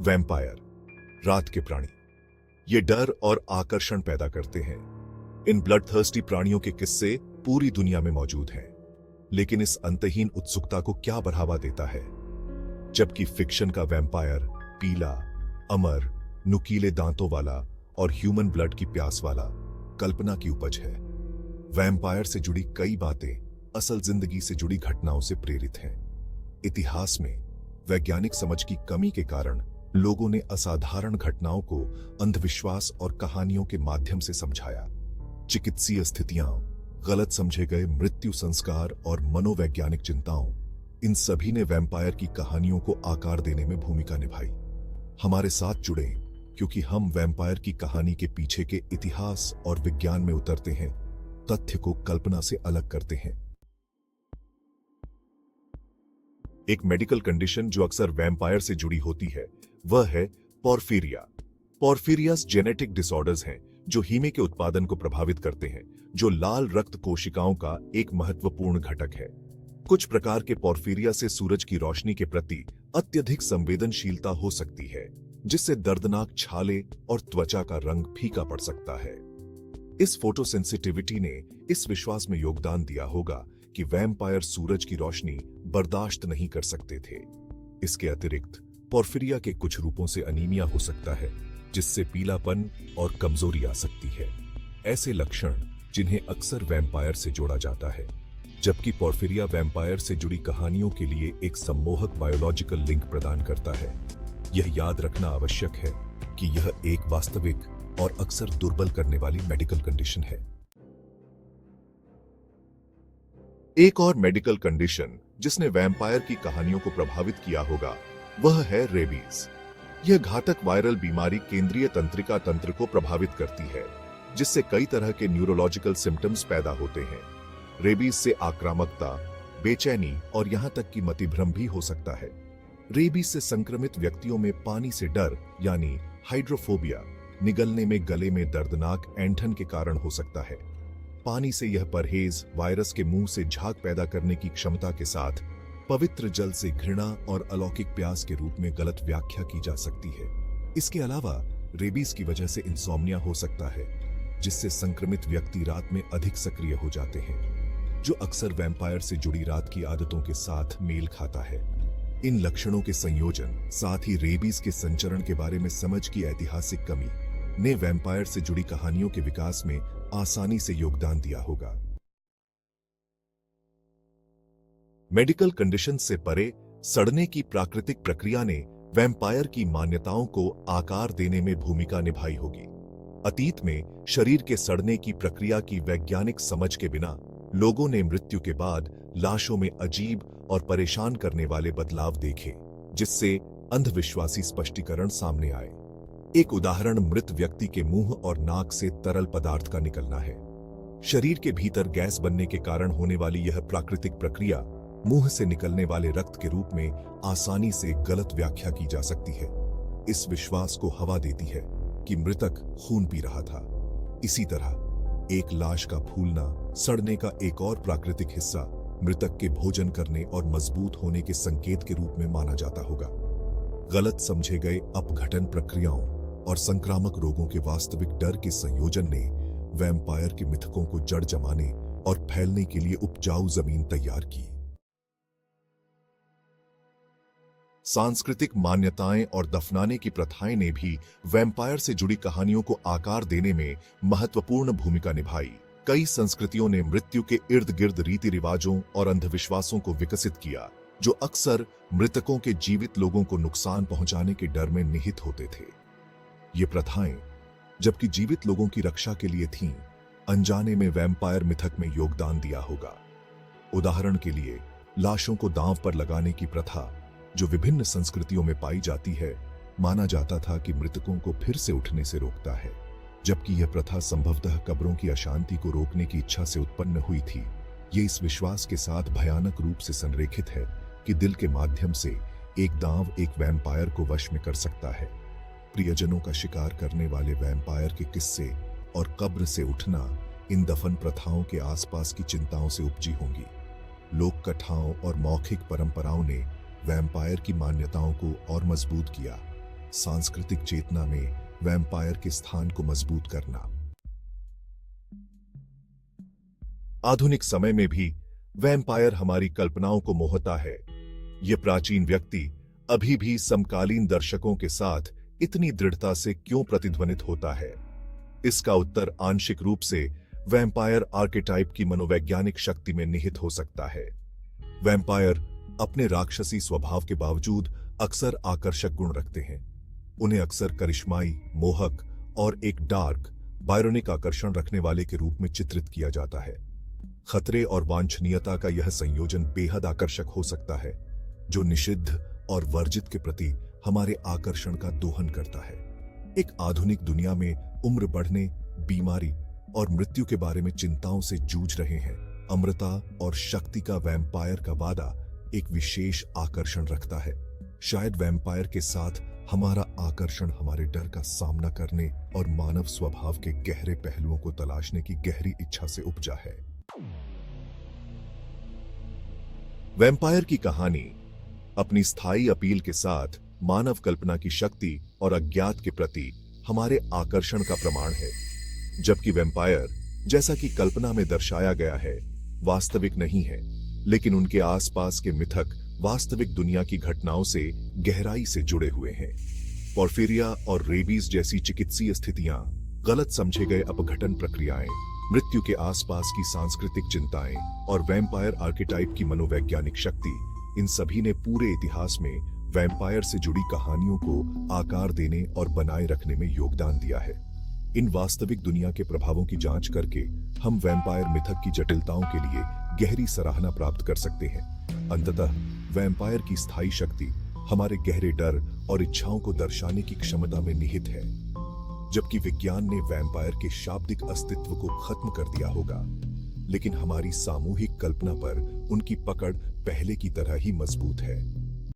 Vampire, रात के प्राणी, ये डर और आकर्षण पैदा करते हैं। इन ब्लडथर्स्टी प्राणियों के किस्से पूरी दुनिया में मौजूद हैं, लेकिन इस अंतहीन उत्सुकता को क्या बढ़ावा देता है? जबकि फिक्शन का वैम्पायर पीला, अमर, नुकीले दांतों वाला और ह्यूमन ब्लड की प्यास वाला कल्पना की उपज है। वैम्पायर से जुड़ी कई बातें असल जिंदगी से जुड़ी घटनाओं से प्रेरित हैं। इतिहास में वैज्ञानिक समझ की कमी के कारण लोगों ने असाधारण घटनाओं को अंधविश्वास और कहानियों के माध्यम से समझाया। चिकित्सीय स्थितियां, गलत समझे गए मृत्यु संस्कार और मनोवैज्ञानिक चिंताओं, इन सभी ने वैम्पायर की कहानियों को आकार देने में भूमिका निभाई। हमारे साथ जुड़े, क्योंकि हम वैम्पायर की कहानी के पीछे के इतिहास और विज्ञान में उतरते हैं, तथ्य को कल्पना से अलग करते हैं। एक मेडिकल कंडीशन जो अक्सर वैम्पायर से जुड़ी होती है वह है पोर्फिरिया। पोर्फिरियास जेनेटिक डिसऑर्डर्स हैं जो हीमे के उत्पादन को प्रभावित करते हैं, जो लाल रक्त कोशिकाओं का एक महत्वपूर्ण घटक है। कुछ प्रकार के पोर्फिरिया से सूरज की रोशनी के प्रति अत्यधिक संवेदनशीलता हो सकती है, जिससे दर्दनाक छाले और त्वचा का रंग फीका पड़ सकता है। इस फोटोसेंसिटिविटी ने इस विश्वास में योगदान दिया होगा कि वैम्पायर सूरज की रोशनी बर्दाश्त नहीं कर सकते थे। इसके अतिरिक्त पोर्फिरिया के कुछ रूपों से अनीमिया हो सकता है, जिससे पीलापन और कमजोरी आ सकती है। ऐसे लक्षण जिन्हें अक्सर वैम्पायर से जोड़ा जाता है। जबकि पोर्फिरिया वैम्पायर से जुड़ी कहानियों के लिए एक सम्मोहक बायोलॉजिकल लिंक प्रदान करता है। यह याद रखना आवश्यक है कि यह एक वास्तविक और अक्सर दुर्बल करने वाली मेडिकल कंडीशन है। एक और मेडिकल कंडीशन जिसने वैम्पायर की कहानियों को प्रभावित किया होगा वह है रेबीज। यह घातक वायरल बीमारी केंद्रीय तंत्रिका तंत्र को प्रभावित करती है, जिससे कई तरह के न्यूरोलॉजिकल सिम्टम्स पैदा होते हैं। रेबीज से आक्रामकता, बेचैनी और यहां तक कि मतिभ्रम भी हो सकता है। रेबीज से संक्रमित व्यक्तियों में पानी से डर यानी हाइड्रोफोबिया, निगलने में गले में दर्दनाक ऐंठन के कारण हो सकता है। पानी से यह परहेज वायरस के मुंह से झाग पैदा करने की क्षमता के साथ पवित्र जल से घृणा और अलौकिक प्यास के रूप में गलत व्याख्या की जा सकती है। इसके अलावा रेबीज की वजह से इंसोम्निया हो सकता है, जिससे संक्रमित व्यक्ति रात में अधिक सक्रिय हो जाते हैं, जो अक्सर वैम्पायर से जुड़ी रात की आदतों के साथ मेल खाता है। इन लक्षणों के संयोजन साथ ही रेबीज के संचरण के बारे में समझ की ऐतिहासिक कमी ने वैम्पायर से जुड़ी कहानियों के विकास में आसानी से योगदान दिया होगा। मेडिकल कंडीशन से परे सड़ने की प्राकृतिक प्रक्रिया ने वैम्पायर की मान्यताओं को आकार देने में भूमिका निभाई होगी। अतीत में शरीर के सड़ने की प्रक्रिया की वैज्ञानिक समझ के बिना लोगों ने मृत्यु के बाद लाशों में अजीब और परेशान करने वाले बदलाव देखे, जिससे अंधविश्वासी स्पष्टीकरण सामने आए। एक उदाहरण मृत व्यक्ति के मुंह और नाक से तरल पदार्थ का निकलना है। शरीर के भीतर गैस बनने के कारण होने वाली यह प्राकृतिक प्रक्रिया मुंह से निकलने वाले रक्त के रूप में आसानी से गलत व्याख्या की जा सकती है। इस विश्वास को हवा देती है कि मृतक खून पी रहा था। इसी तरह एक लाश का फूलना, सड़ने का एक और प्राकृतिक हिस्सा मृतक के भोजन करने और मजबूत होने के संकेत के रूप में माना जाता होगा। गलत समझे गए अपघटन प्रक्रियाओं और संक्रामक रोगों के वास्तविक डर के संयोजन ने वैम्पायर के मिथकों को जड़ जमाने और फैलने के लिए उपजाऊ जमीन तैयार की। सांस्कृतिक मान्यताएं और दफनाने की प्रथाएं ने भी वैम्पायर से जुड़ी कहानियों को आकार देने में महत्वपूर्ण भूमिका निभाई। कई संस्कृतियों ने मृत्यु के इर्द गिर्द रीति रिवाजों और अंधविश्वासों को विकसित किया, जो अक्सर मृतकों के जीवित लोगों को नुकसान पहुंचाने के डर में निहित होते थे। ये प्रथाएं, जबकि जीवित लोगों की रक्षा के लिए थीं, अनजाने में वैम्पायर मिथक में योगदान दिया होगा। उदाहरण के लिए, लाशों को दांव पर लगाने की प्रथा, जो विभिन्न संस्कृतियों में पाई जाती है, माना जाता था कि मृतकों को फिर से उठने से रोकता है, जबकि यह प्रथा संभवतः कब्रों की अशांति को रोकने की इच्छा से उत्पन्न हुई थी। ये इस विश्वास के साथ भयानक रूप से संरेखित है कि दिल के माध्यम से एक दांव एक वैम्पायर को वश में कर सकता है। प्रियजनों का शिकार करने वाले वैम्पायर के किस्से और कब्र से उठना इन दफन प्रथाओं के आसपास की चिंताओं से उपजी होंगी। लोक कथाओं और मौखिक परंपराओं ने वैम्पायर की मान्यताओं को और मजबूत किया। सांस्कृतिक चेतना में वैम्पायर के स्थान को मजबूत करना। आधुनिक समय में भी वैम्पायर हमारी कल्पनाओं को मोहता है। यह प्राचीन व्यक्ति अभी भी समकालीन दर्शकों के साथ इतनी दृढ़ता से क्यों प्रतिध्वनित होता है? इसका उत्तर आंशिक रूप से वैम्पायर आर्केटाइप की मनोवैज्ञानिक शक्ति में निहित हो सकता है। वैम्पायर अपने राक्षसी स्वभाव के बावजूद अक्सर आकर्षक गुण रखते हैं। उन्हें अक्सर करिश्माई, मोहक और एक डार्क, बायरोनिक आकर्षण रखने वाले के रूप में चित्रित किया जाता है। खतरे और वांछनीयता का यह संयोजन बेहद आकर्षक हो सकता है, जो निषिद्ध और वर्जित के प्रति हमारे आकर्षण का दोहन करता है। एक आधुनिक दुनिया में उम्र बढ़ने, बीमारी और मृत्यु के बारे में चिंताओं से जूझ रहे हैं, अमरता और शक्ति का वैम्पायर का वादा एक विशेष आकर्षण रखता है। शायद वैम्पायर के साथ हमारा आकर्षण हमारे डर का सामना करने और मानव स्वभाव के गहरे पहलुओं को तलाशने की गहरी इच्छा से उपजा है। वैम्पायर की कहानी अपनी स्थायी अपील के साथ मानव कल्पना की शक्ति और अज्ञात के प्रति हमारे आकर्षण का प्रमाण है। जबकि वैम्पायर, जैसा कि कल्पना में दर्शाया गया है, वास्तविक नहीं है, लेकिन उनके आसपास के मिथक वास्तविक दुनिया की घटनाओं से गहराई से जुड़े हुए हैं। पोर्फिरिया और रेबीज जैसी चिकित्सीय स्थितियां, गलत समझे गए अपघटन प्रक्रियाएं, मृत्यु के आसपास की सांस्कृतिक चिंताएं और वैम्पायर आर्केटाइप की मनोवैज्ञानिक शक्ति, इन सभी ने पूरे इतिहास में वैम्पायर से जुड़ी कहानियों को आकार देने और बनाए रखने में योगदान दिया है। इन वास्तविक दुनिया के प्रभावों की जांच करके हम वैम्पायर मिथक की जटिलताओं के लिए गहरी सराहना प्राप्त कर सकते हैं। अंततः वैम्पायर की स्थायी शक्ति हमारे गहरे डर और इच्छाओं को दर्शाने की क्षमता में निहित है। जबकि विज्ञान ने वैम्पायर के शाब्दिक अस्तित्व को खत्म कर दिया होगा, लेकिन हमारी सामूहिक कल्पना पर उनकी पकड़ पहले की तरह ही मजबूत है।